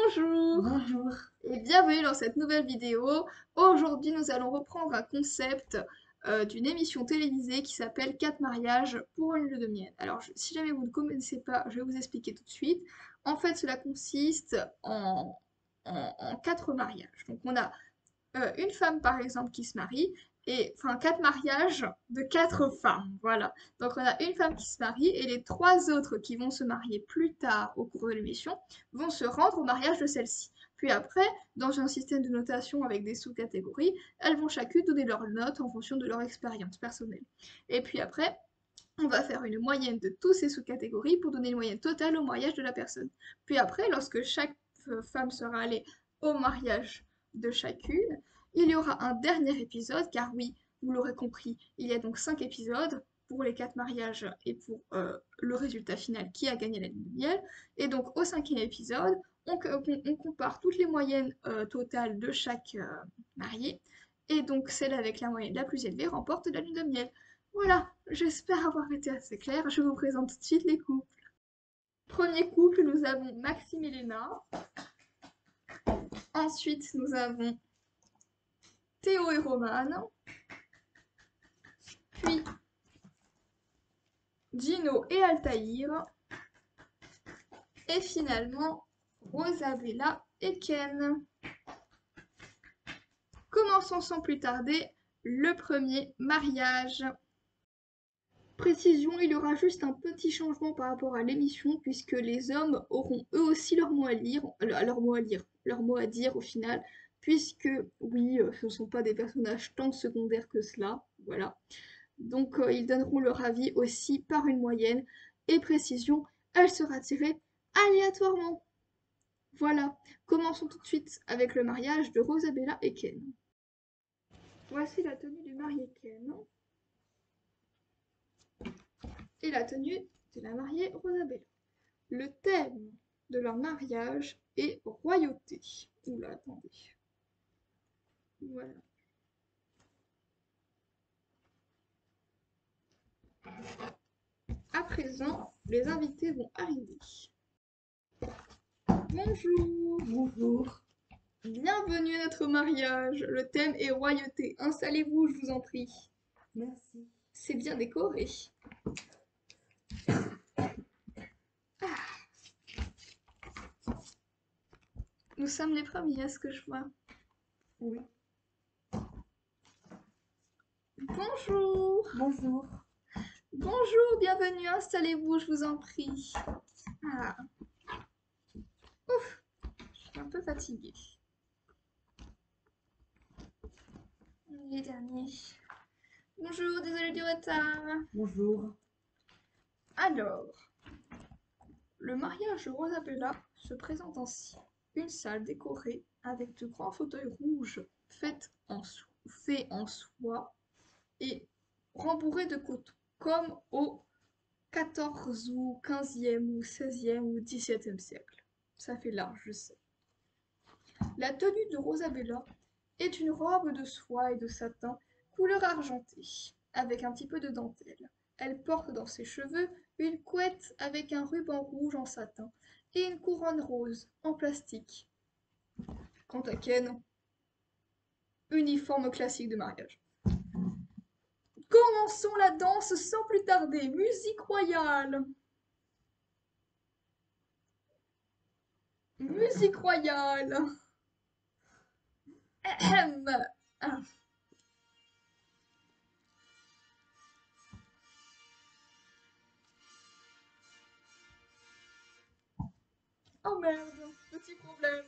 Bonjour Bonjour. et bienvenue dans cette nouvelle vidéo. Aujourd'hui, nous allons reprendre un concept d'une émission télévisée qui s'appelle 4 mariages pour une lune de miel. Alors, si jamais vous ne connaissez pas, je vais vous expliquer tout de suite. En fait, cela consiste en 4 mariages. Donc, on a une femme par exemple qui se marie, et enfin 4 mariages de 4 femmes, voilà. Donc on a une femme qui se marie et les 3 autres qui vont se marier plus tard au cours de l'émission vont se rendre au mariage de celle-ci. Puis après, dans un système de notation avec des sous-catégories, elles vont chacune donner leur note en fonction de leur expérience personnelle. Et puis après, on va faire une moyenne de tous ces sous-catégories pour donner une moyenne totale au mariage de la personne. Puis après, lorsque chaque femme sera allée au mariage de chacune, il y aura un dernier épisode, car oui, vous l'aurez compris, il y a donc 5 épisodes pour les 4 mariages et pour le résultat final qui a gagné la lune de miel. Et donc au 5e épisode, on compare toutes les moyennes totales de chaque marié. Et donc celle avec la moyenne la plus élevée remporte la lune de miel. Voilà, j'espère avoir été assez claire. Je vous présente tout de suite les couples. Premier couple, nous avons Maxime et Léna. Ensuite, nous avons Théo et Romane. Puis Gino et Altaïr. Et finalement, Rosabella et Ken. Commençons sans plus tarder le premier mariage. Précision, il y aura juste un petit changement par rapport à l'émission, puisque les hommes auront eux aussi leur mot à lire, leur mot à dire au final, puisque oui, ce ne sont pas des personnages tant secondaires que cela, voilà. Donc ils donneront leur avis aussi par une moyenne, et précision, elle sera tirée aléatoirement. Voilà, commençons tout de suite avec le mariage de Rosabella et Ken. Voici la tenue du marié Ken et la tenue de la mariée Rosabella. Le thème de leur mariage est royauté. Oula, attendez. Voilà. À présent, les invités vont arriver. Bonjour. Bonjour. Bienvenue à notre mariage. Le thème est royauté. Installez-vous, je vous en prie. Merci. C'est bien décoré. Nous sommes les premiers à ce que je vois. Oui. Bonjour. Bonjour. Bonjour, bienvenue, installez-vous, je vous en prie. Ah. Ouf, je suis un peu fatiguée. Les derniers. Bonjour, désolée du retard. Bonjour. Alors, le mariage de Rosabella se présente ainsi. Une salle décorée avec de grands fauteuils rouges faits en soie et rembourrés de coton, comme au 14 ou 15e ou 16e ou 17e siècle. Ça fait large, je sais. La tenue de Rosabella est une robe de soie et de satin couleur argentée, avec un petit peu de dentelle. Elle porte dans ses cheveux une couette avec un ruban rouge en satin et une couronne rose en plastique. Quant à Ken, uniforme classique de mariage. Commençons la danse sans plus tarder. Musique royale. Musique royale. Ahem. Ah. Oh merde, petit problème.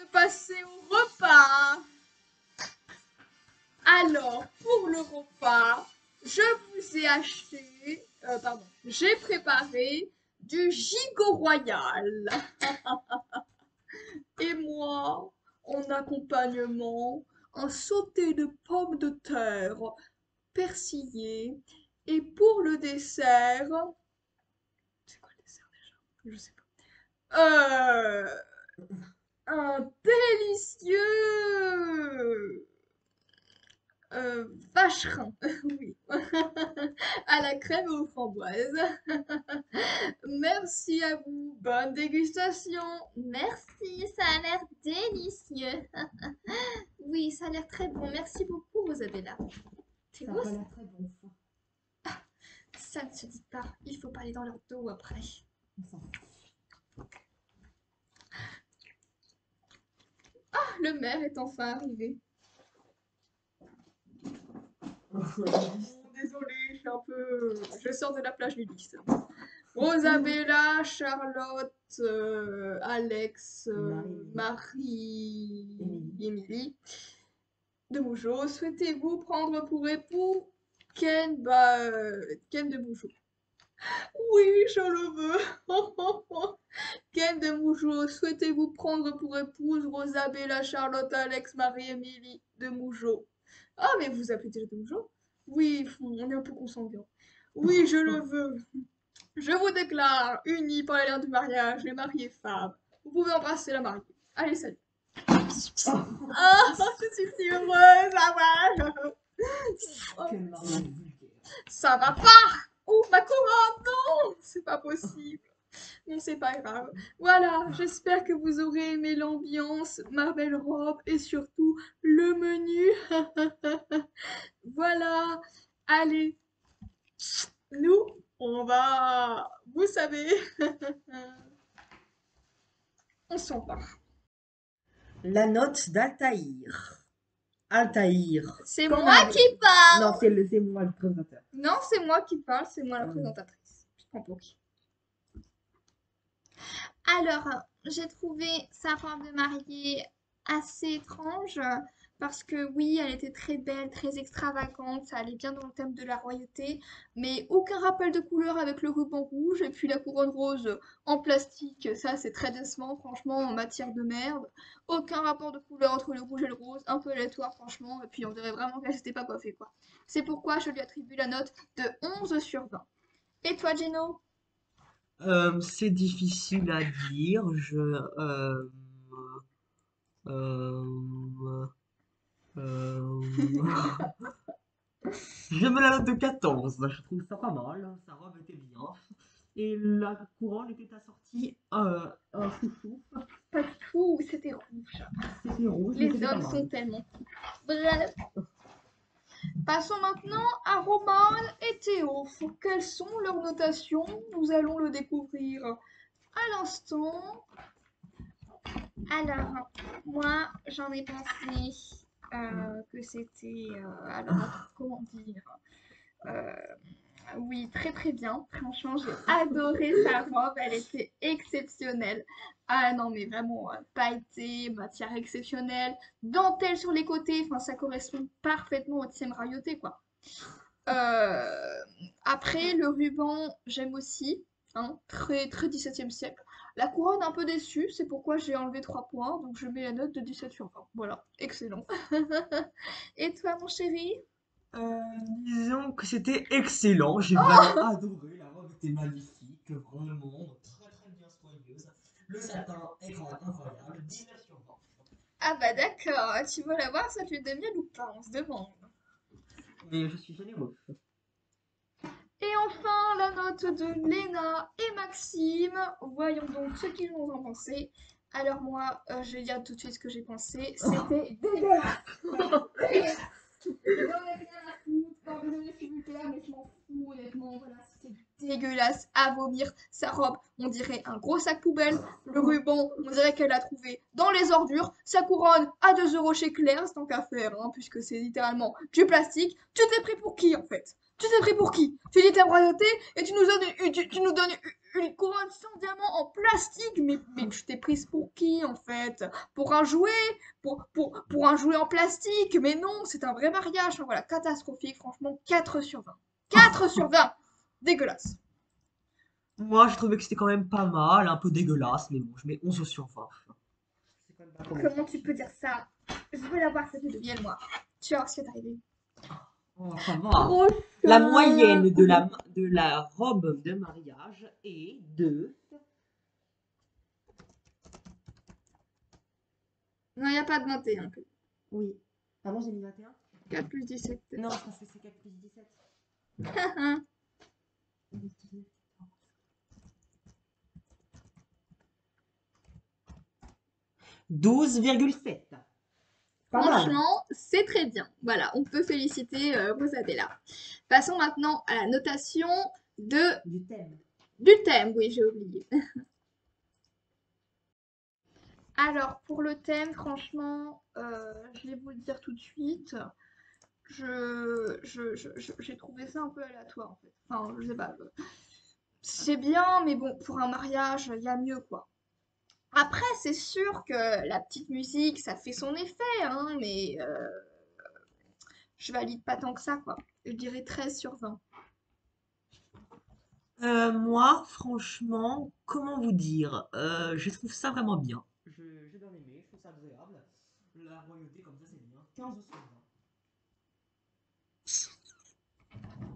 de passer au repas. Alors, pour le repas, je vous ai acheté, j'ai préparé du gigot royal. Et moi, en accompagnement, un sauté de pommes de terre persillées. Et pour le dessert, c'est quoi le dessert déjà? Je sais pas. Un délicieux vacherin, oui, à la crème aux framboises. Merci à vous, bonne dégustation. Merci, ça a l'air délicieux. Oui, ça a l'air très bon. Merci beaucoup, Rosabella. C'est Ça beau, a ça? l'air très bon, ça. Ça ne se dit pas. Il faut parler dans leur dos après. On s'en fout. Le maire est enfin arrivé. Désolée, je suis un peu... Je sors de la plage nudiste. Rosabella, Charlotte, Alex, Marie, Émilie de Mougeot, souhaitez-vous prendre pour époux Ken, Ken de Mougeot? Oui, je le veux. Ken de Mougeot, souhaitez-vous prendre pour épouse Rosabella, Charlotte, Alex, Marie, Émilie de Mougeot? Ah, mais vous appelez déjà de Mougeot? Oui, on est un peu consanguin. Oui, je le veux. Je vous déclare, unis par les liens du mariage, les mariés femmes. Vous pouvez embrasser la mariée. Allez, salut. Ah, je suis si heureuse, ah ouais. Quelle mariage vulgaire. Ça va pas. Oh, ma couronne, non, c'est pas possible. Bon, c'est pas grave. Voilà, j'espère que vous aurez aimé l'ambiance, ma belle robe et surtout le menu. Voilà, allez, nous, on va, vous savez, on s'en va. La note d'Altaïr. Altaïr. C'est Qu'en moi avez- qui parle. Non, c'est moi le présentateur. Non, c'est moi qui parle, c'est moi la présentatrice. Je prends pour qui? Alors, j'ai trouvé sa robe de mariée assez étrange parce que oui, elle était très belle, très extravagante, ça allait bien dans le thème de la royauté, mais aucun rappel de couleur avec le ruban rouge et puis la couronne rose en plastique, ça c'est très décevant, franchement, en matière de merde. Aucun rapport de couleur entre le rouge et le rose, un peu aléatoire, franchement, et puis on dirait vraiment qu'elle s'était pas coiffée, quoi. C'est pourquoi je lui attribue la note de 11 sur 20. Et toi, Gino? C'est difficile à dire. Euh, euh, je mets la note de 14. Je trouve ça pas mal. Sa robe était bien. Et la couronne était assortie un chouchou. Pas du tout, c'était rouge. C'était rouge. mais Les c'était pas hommes mal. sont tellement cool. Bref. Passons maintenant à Roman et Théo. Quelles sont leurs notations? Nous allons le découvrir à l'instant. Alors, moi, j'en ai pensé Que c'était, alors, comment dire, euh, oui, très très bien. Franchement, j'ai adoré sa robe, elle était exceptionnelle. Ah non, mais vraiment, pailleté, matière exceptionnelle, dentelle sur les côtés, enfin, ça correspond parfaitement au thème royauté, quoi. Euh, Après, le ruban, j'aime aussi, hein, très très 17e siècle. La couronne, un peu déçue, c'est pourquoi j'ai enlevé 3 points, donc je mets la note de 17 sur 20. Voilà, excellent. Et toi, mon chéri? Disons que c'était excellent. J'ai vraiment adoré. La robe était magnifique. Vraiment très très bien soigneuse. Le satin est incroyable. 19 sur 20. Ah bah d'accord, tu veux la voir cette lune de miel ou pas? On se demande. Mais je suis généreux. Et enfin, la note de Léna et Maxime. Voyons donc ce qu'ils nous ont pensé. Alors moi, je vais dire tout de suite ce que j'ai pensé. C'était dégueulasse. J'en ai rien à foutre. Pardonnez, je suis vulgaire, mais je m'en fous, honnêtement. Voilà, c'était dégueulasse à vomir. Sa robe, on dirait un gros sac poubelle. Le ruban, on dirait qu'elle l'a trouvé dans les ordures. Sa couronne, à 2 euros chez Claire's, tant qu'à faire, hein, puisque c'est littéralement du plastique. Tu t'es pris pour qui, en fait? Tu t'es pris pour qui? Tu dis ta royauté et tu nous donnes une couronne sans diamant en plastique, mais je t'ai prise pour qui en fait? Pour un jouet? Pour un jouet en plastique? Mais non, c'est un vrai mariage. Enfin, voilà, catastrophique, franchement, 4 sur 20. 4 sur 20. Dégueulasse. Moi, je trouvais que c'était quand même pas mal, un peu dégueulasse, mais bon, je mets 11 sur 20. C'est quand même pas comment. Comment tu peux dire ça? Je veux l'avoir cette de miel, moi. Tu vas voir ce qui est arrivé. Oh, ça va. Trop La cher. moyenne de la robe de mariage est de... Non, il n'y a pas de 21. Oui. Ah non, j'ai mis 21? 4 plus 17. Non, parce que c'est 4 plus 17. 12,7. Pas mal. Franchement, c'est très bien. Voilà, on peut féliciter Rosadella. Passons maintenant à la notation Du thème. du thème. Oui, j'ai oublié. Alors, pour le thème, franchement, je vais vous le dire tout de suite. J'ai trouvé ça un peu aléatoire, en fait. Enfin, je sais pas. C'est bien, mais bon, pour un mariage, il y a mieux, quoi. Après, c'est sûr que la petite musique, ça fait son effet, hein, mais je valide pas tant que ça, quoi. Je dirais 13 sur 20. Moi, franchement, comment vous dire? Je trouve ça vraiment bien. J'ai bien aimé, je trouve ça agréable. La royauté, comme ça, c'est bien. 15 sur 20.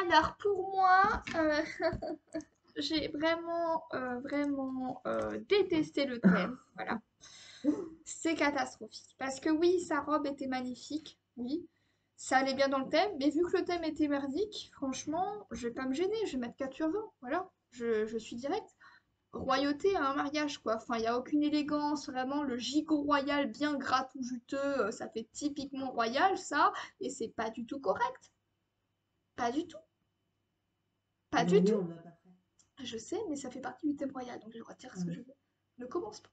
Alors, pour moi, j'ai vraiment détesté le thème. Voilà. C'est catastrophique. Parce que oui, sa robe était magnifique, oui. Ça allait bien dans le thème, mais vu que le thème était merdique, franchement, je vais pas me gêner, je vais mettre 4 sur 20. Voilà, je suis directe. Royauté à un mariage, quoi. Enfin, il n'y a aucune élégance, vraiment, le gigot royal bien gras tout juteux, ça fait typiquement royal, ça, et c'est pas du tout correct. Pas du tout. Pas du Oui, tout. on l'a pas fait. Je sais, mais ça fait partie du thème royal, donc j'ai le droit de dire ce que je veux. Ne commence pas.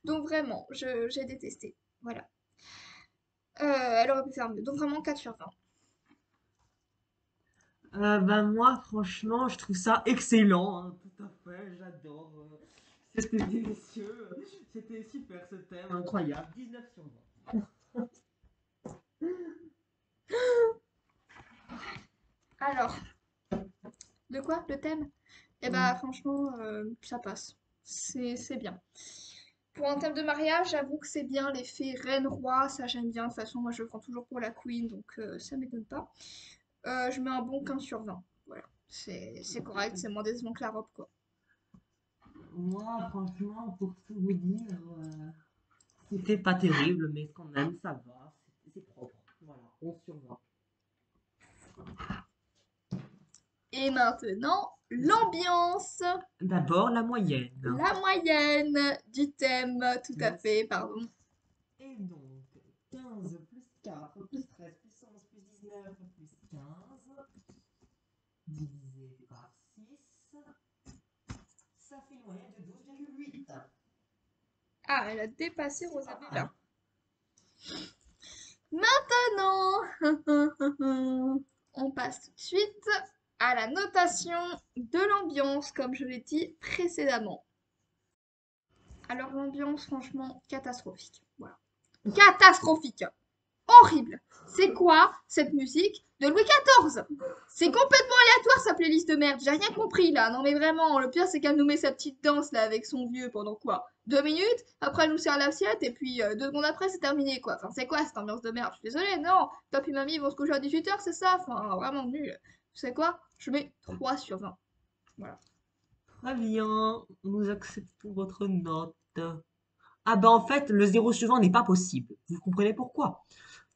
Donc vraiment, j'ai détesté. Voilà. Elle aurait pu faire mieux. Donc vraiment 4 sur 20. Ben moi, franchement, je trouve ça excellent, hein, tout à fait, j'adore. C'était délicieux, c'était super ce thème, incroyable. 19 sur 20. Alors, de quoi? Le thème? Eh bah franchement, ça passe. C'est bien. Pour un thème de mariage, j'avoue que c'est bien l'effet reine-roi, ça j'aime bien. De toute façon, moi je le prends toujours pour la queen, donc ça m'étonne pas. Je mets un bon 15 sur 20. Voilà. C'est correct, c'est moins décevant que la robe, quoi. Moi, franchement, pour tout vous dire, c'était pas terrible, mais quand même, ça va, c'est propre. Voilà, 11 sur 20. Et maintenant, l'ambiance. D'abord, la moyenne. La moyenne du thème, tout à fait, pardon. Et donc, 15 plus 4 plus 13 plus 11 plus 19 plus 15, divisé par 6, ça fait une moyenne de 12,8. Ah, elle a dépassé Rosabella. Maintenant, on passe tout de suite à la notation de l'ambiance, comme je l'ai dit précédemment. Alors l'ambiance, franchement, catastrophique. Voilà. Catastrophique. Horrible. C'est quoi cette musique de Louis XIV? C'est complètement aléatoire sa playlist de merde. J'ai rien compris là. Non mais vraiment, le pire c'est qu'elle nous met sa petite danse là avec son vieux pendant quoi? 2 minutes, après elle nous sert l'assiette et puis 2 secondes après c'est terminé quoi. Enfin c'est quoi cette ambiance de merde? Je suis désolée, non. Papi et mamie vont se coucher à 18h, c'est ça? Enfin vraiment nul. Tu sais quoi? Je mets 3 sur 20. Voilà. Très bien, nous acceptons votre note. Ah ben en fait, le 0 sur 20 n'est pas possible. Vous comprenez pourquoi?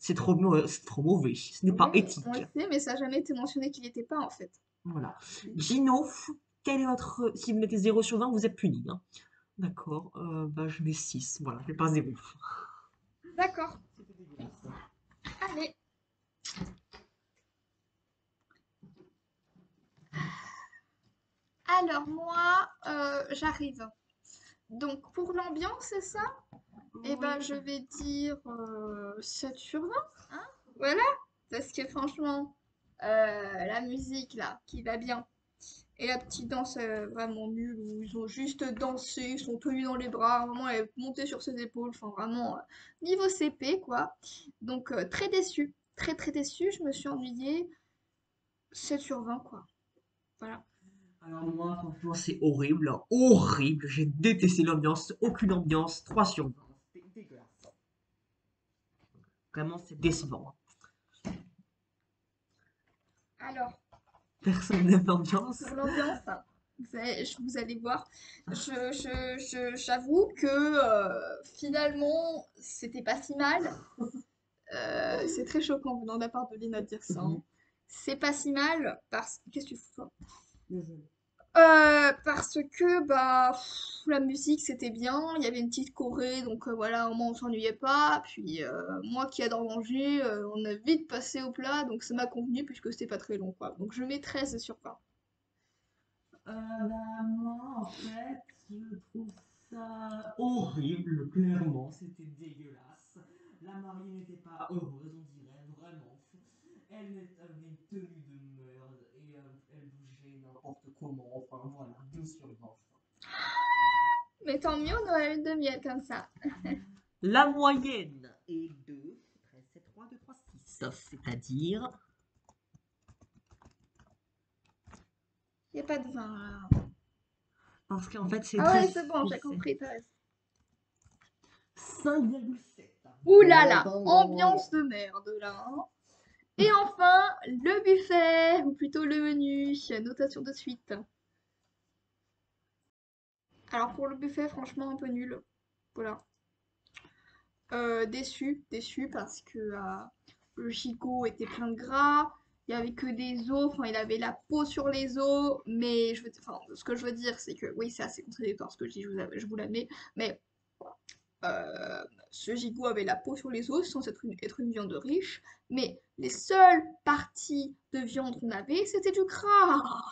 C'est trop mauvais, ce n'est pas Oui, éthique. on le sait, mais ça n'a jamais été mentionné qu'il n'était pas en fait. Voilà. Gino, quel est votre... Si vous mettez 0 sur 20, vous êtes puni, hein. D'accord, bah, je mets 6. Voilà, je mets pas 0. D'accord. Allez. Alors moi, j'arrive. Donc pour l'ambiance, c'est ça? Eh ben je vais dire 7 sur 20. Hein, voilà. Parce que franchement, la musique là, qui va bien. Et la petite danse vraiment nulle où ils ont juste dansé, ils sont tenus dans les bras, vraiment elle est montée sur ses épaules, enfin vraiment niveau CP quoi. Donc très déçue, très très déçue, je me suis ennuyée. 7 sur 20 quoi. Voilà. Alors moi, franchement, c'est horrible, hein, horrible. J'ai détesté l'ambiance, aucune ambiance, 3 sur 20. C'était dégueulasse. Vraiment, c'est décevant. Alors, Personne n'aime l'ambiance. pour l'ambiance, hein, vous allez voir, j'avoue que finalement, c'était pas si mal. C'est très choquant venant de la part de Lina de dire ça, hein. C'est pas si mal parce... Qu'est-ce que tu fous toi? Parce que bah la musique c'était bien, il y avait une petite choré donc voilà au moins on s'ennuyait pas. Puis moi qui adore manger, on a vite passé au plat donc ça m'a convenu puisque c'était pas très long quoi. Donc je mets 13 sur 20. Bah, moi, en fait, je trouve ça horrible, clairement. C'était dégueulasse. La mariée n'était pas heureuse, on dirait, vraiment. Elle avait une tenue de merde et elle bougeait n'importe comment. Enfin, voilà, 12 sur 20. Mais tant mieux, on aurait une de miel comme ça. La moyenne est de 13, 7, 3, 2, 3, 6. C'est-à-dire. Y a pas de vin là. Parce qu'en fait, c'est Ah ouais, très. c'est bon, j'ai compris, t'as raison. 5,7. Ouh là là, ambiance de merde là, hein. Et enfin, le buffet, ou plutôt le menu, notation de suite. Alors pour le buffet, franchement un peu nul. Voilà. Déçu, déçu parce que le gigot était plein de gras, il y avait que des os, enfin il avait la peau sur les os, mais enfin, ce que je veux dire c'est que oui c'est assez contradictoire ce que je dis, je vous l'admets, mais ce gigot avait la peau sur les os sans être une viande riche, mais les seules parties de viande qu'on avait c'était du gras.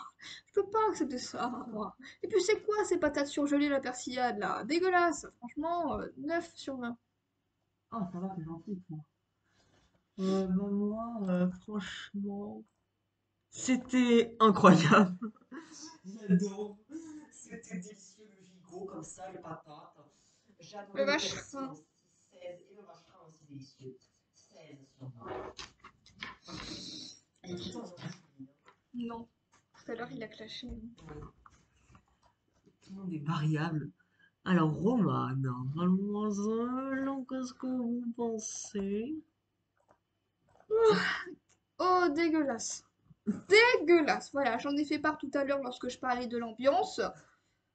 Je peux pas accepter ça, moi. Et puis c'est quoi ces patates surgelées, la persillade là? Dégueulasse, franchement, 9 sur 20. Ah, ça va, c'est gentil, toi. Bah, moi, franchement, c'était incroyable. J'adore. C'était délicieux le gigot, comme ça, les patates. J'adore Le le persil vacherin. aussi, 16. Et le vacherin aussi délicieux. 16 sur 20. Et pourtant, j'en ai fini, hein. Non. Tout à l'heure, il a clashé. Tout le monde est variable. Alors, Romane, mademoiselle, qu'est-ce que vous pensez? Oh, dégueulasse. Dégueulasse. Voilà, j'en ai fait part tout à l'heure lorsque je parlais de l'ambiance.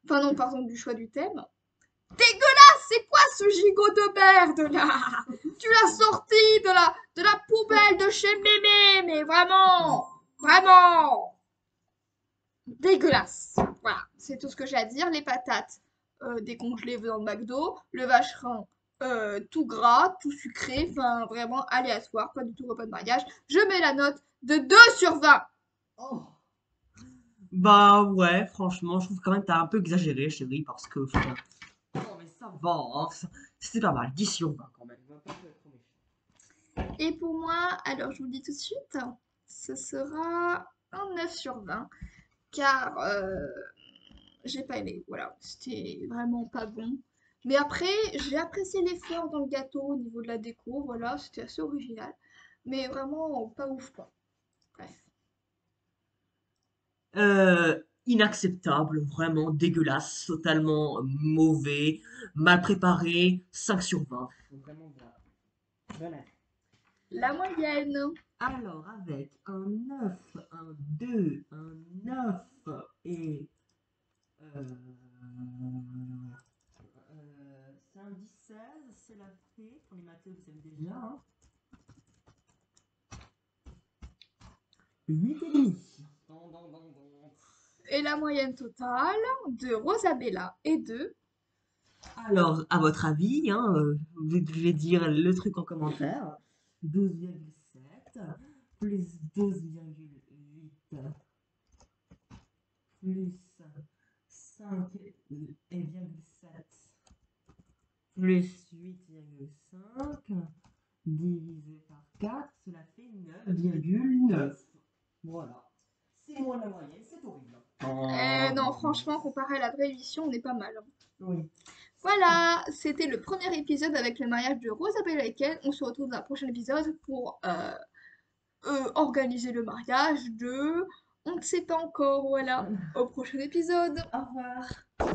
Enfin non, pardon, du choix du thème. Dégueulasse, c'est quoi ce gigot de merde là? Tu l'as sorti de la poubelle de chez Mémé, mais vraiment, vraiment. Dégueulasse. Voilà, c'est tout ce que j'ai à dire. Les patates décongelées venant de McDo, le vacherin tout gras, tout sucré, enfin vraiment aléatoire, pas du tout repas de mariage. Je mets la note de 2 sur 20. Oh. Bah ouais, franchement, je trouve quand même que t'as un peu exagéré, chérie, parce que... enfin, non mais ça va, hein, c'était pas mal, 10 sur 20 quand même. On va pas être trop méchant. Et pour moi, alors je vous le dis tout de suite, ce sera un 9 sur 20, car j'ai pas aimé, voilà, c'était vraiment pas bon. Mais après, j'ai apprécié l'effort dans le gâteau au niveau de la déco, voilà, c'était assez original. Mais vraiment pas ouf quoi. Bref. Inacceptable, vraiment dégueulasse, totalement mauvais, mal préparé, 5 sur 20. Vraiment, voilà. Voilà. La moyenne. Alors, avec un 9, un 2, un 9 et... Euh, c'est un 16, c'est la fée. Pour les maths, vous savez déjà, hein. 8 et demi. Et la moyenne totale de Rosabella est de... Alors, à votre avis, hein, vous devez dire le truc en commentaire. 12,7 plus 12,8 plus 5,7 plus 8,5 divisé par 4, cela fait C'est moins de la moyenne, c'est horrible. Non, franchement, comparé à la vraie émission, on est pas mal, hein. Oui. Voilà, c'était le premier épisode avec le mariage de Rosabelle et Ken. On se retrouve dans un prochain épisode pour organiser le mariage de... On ne sait pas encore, voilà. Au prochain épisode. Au revoir.